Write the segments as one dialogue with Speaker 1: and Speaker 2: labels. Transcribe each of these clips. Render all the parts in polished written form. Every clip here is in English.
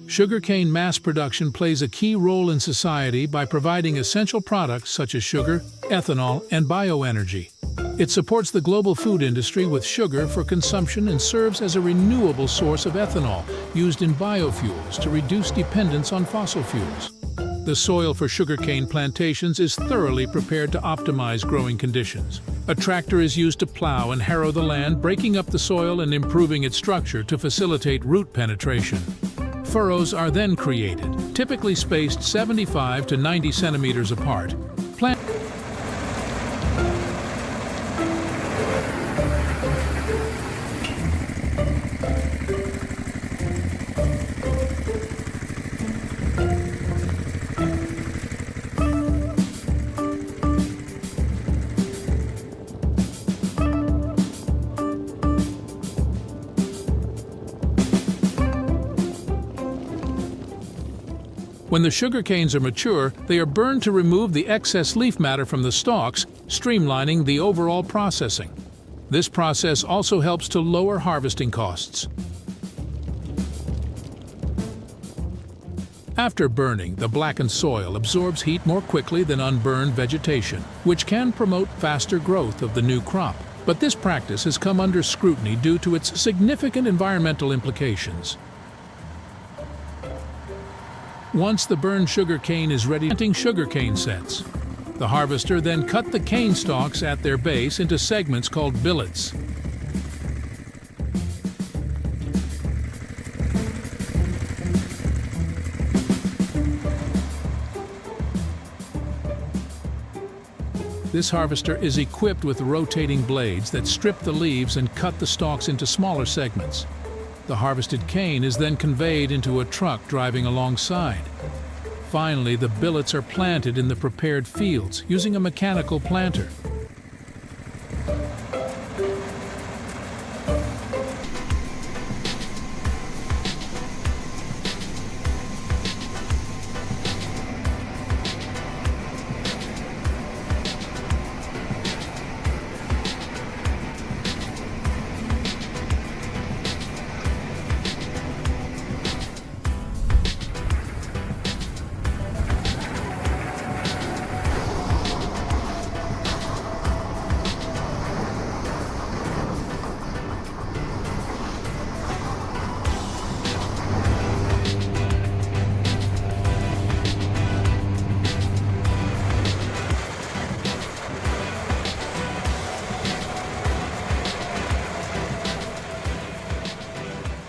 Speaker 1: Sugarcane mass production plays a key role in society by providing essential products such as sugar, ethanol, and bioenergy. It supports the global food industry with sugar for consumption and serves as a renewable source of ethanol used in biofuels to reduce dependence on fossil fuels. The soil for sugarcane plantations is thoroughly prepared to optimize growing conditions. A tractor is used to plow and harrow the land, breaking up the soil and improving its structure to facilitate root penetration. Furrows are then created, typically spaced 75 to 90 centimeters apart. When the sugarcanes are mature, they are burned to remove the excess leaf matter from the stalks, streamlining the overall processing. This process also helps to lower harvesting costs. After burning, the blackened soil absorbs heat more quickly than unburned vegetation, which can promote faster growth of the new crop. But this practice has come under scrutiny due to its significant environmental implications. Once the burned sugarcane is ready, planting sugarcane sets. The harvester then cut the cane stalks at their base into segments called billets. This harvester is equipped with rotating blades that strip the leaves and cut the stalks into smaller segments. The harvested cane is then conveyed into a truck driving alongside. Finally, the billets are planted in the prepared fields using a mechanical planter.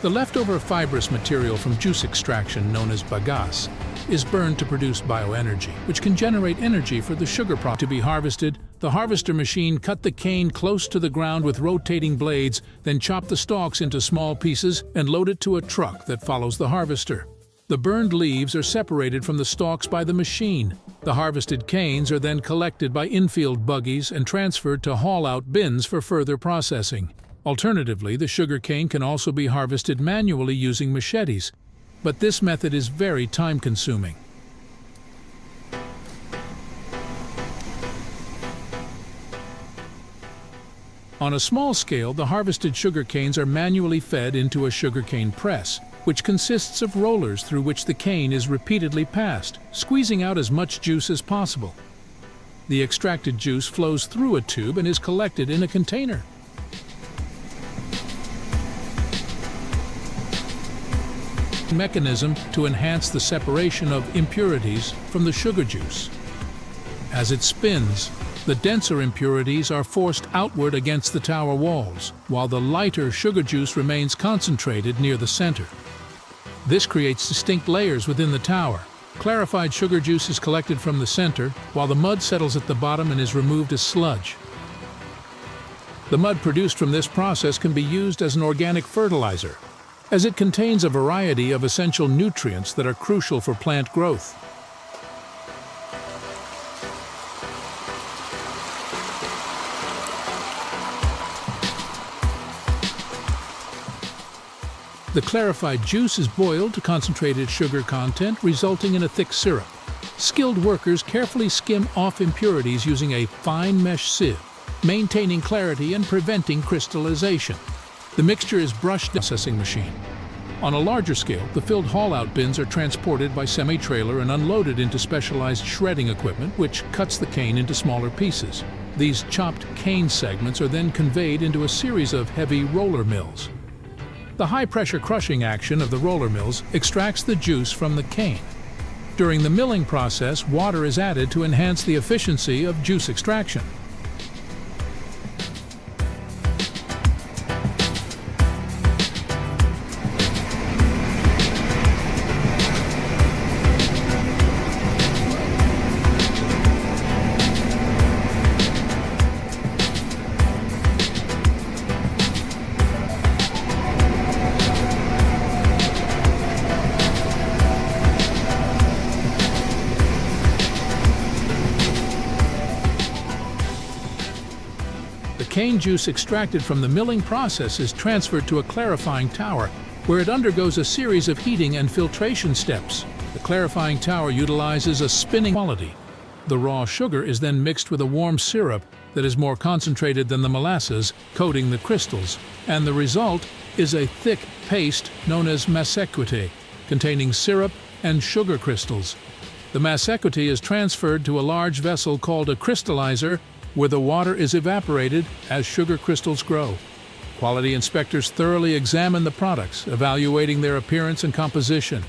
Speaker 1: The leftover fibrous material from juice extraction, known as bagasse, is burned to produce bioenergy, which can generate energy for the sugar product. To be harvested, the harvester machine cut the cane close to the ground with rotating blades, then chop the stalks into small pieces and load it to a truck that follows the harvester. The burned leaves are separated from the stalks by the machine. The harvested canes are then collected by infield buggies and transferred to haul-out bins for further processing. Alternatively, the sugarcane can also be harvested manually using machetes, but this method is very time-consuming. On a small scale, the harvested sugarcanes are manually fed into a sugarcane press, which consists of rollers through which the cane is repeatedly passed, squeezing out as much juice as possible. The extracted juice flows through a tube and is collected in a container. Mechanism to enhance the separation of impurities from the sugar juice. As it spins, the denser impurities are forced outward against the tower walls, while the lighter sugar juice remains concentrated near the center. This creates distinct layers within the tower. Clarified sugar juice is collected from the center, while the mud settles at the bottom and is removed as sludge. The mud produced from this process can be used as an organic fertilizer, as it contains a variety of essential nutrients that are crucial for plant growth. The clarified juice is boiled to concentrate its sugar content, resulting in a thick syrup. Skilled workers carefully skim off impurities using a fine mesh sieve, maintaining clarity and preventing crystallization. The mixture is brushed in the processing machine. On a larger scale, the filled haul-out bins are transported by semi-trailer and unloaded into specialized shredding equipment, which cuts the cane into smaller pieces. These chopped cane segments are then conveyed into a series of heavy roller mills. The high-pressure crushing action of the roller mills extracts the juice from the cane. During the milling process, water is added to enhance the efficiency of juice extraction. The cane juice extracted from the milling process is transferred to a clarifying tower, where it undergoes a series of heating and filtration steps. The clarifying tower utilizes a spinning quality. The raw sugar is then mixed with a warm syrup that is more concentrated than the molasses, coating the crystals, and the result is a thick paste known as masequite, containing syrup and sugar crystals. The masequite is transferred to a large vessel called a crystallizer, where the water is evaporated as sugar crystals grow. Quality inspectors thoroughly examine the products, evaluating their appearance and composition.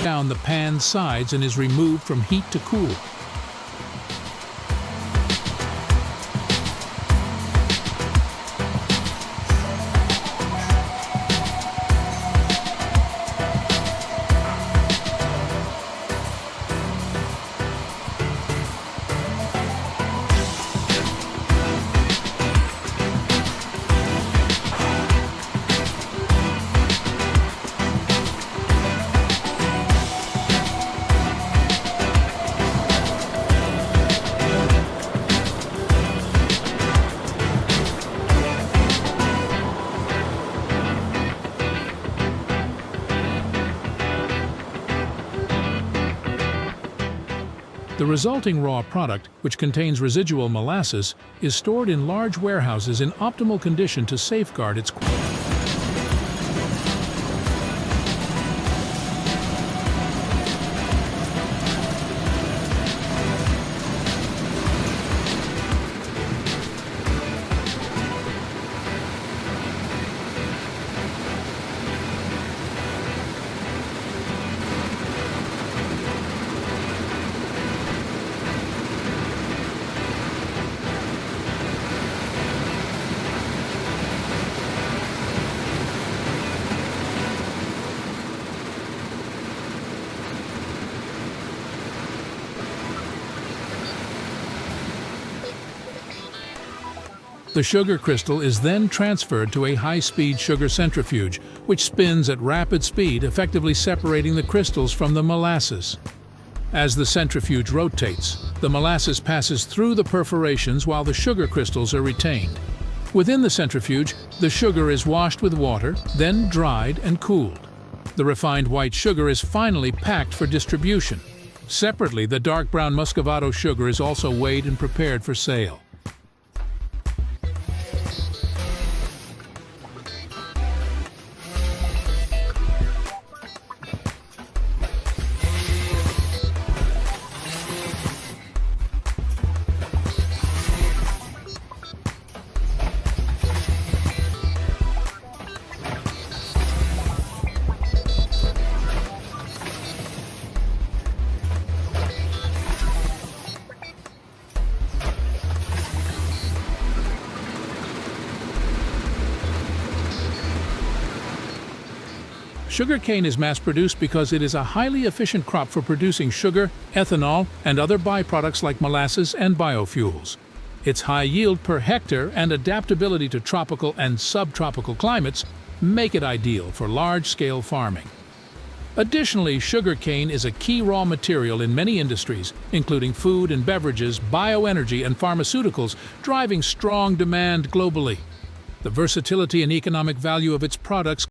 Speaker 1: Down the pan sides and is removed from heat to cool. The resulting raw product, which contains residual molasses, is stored in large warehouses in optimal condition to safeguard its quality. The sugar crystal is then transferred to a high-speed sugar centrifuge, which spins at rapid speed, effectively separating the crystals from the molasses. As the centrifuge rotates, the molasses passes through the perforations while the sugar crystals are retained. Within the centrifuge, the sugar is washed with water, then dried and cooled. The refined white sugar is finally packed for distribution. Separately, the dark brown muscovado sugar is also weighed and prepared for sale. Sugarcane is mass-produced because it is a highly efficient crop for producing sugar, ethanol, and other byproducts like molasses and biofuels. Its high yield per hectare and adaptability to tropical and subtropical climates make it ideal for large-scale farming. Additionally, sugarcane is a key raw material in many industries, including food and beverages, bioenergy, and pharmaceuticals, driving strong demand globally. The versatility and economic value of its products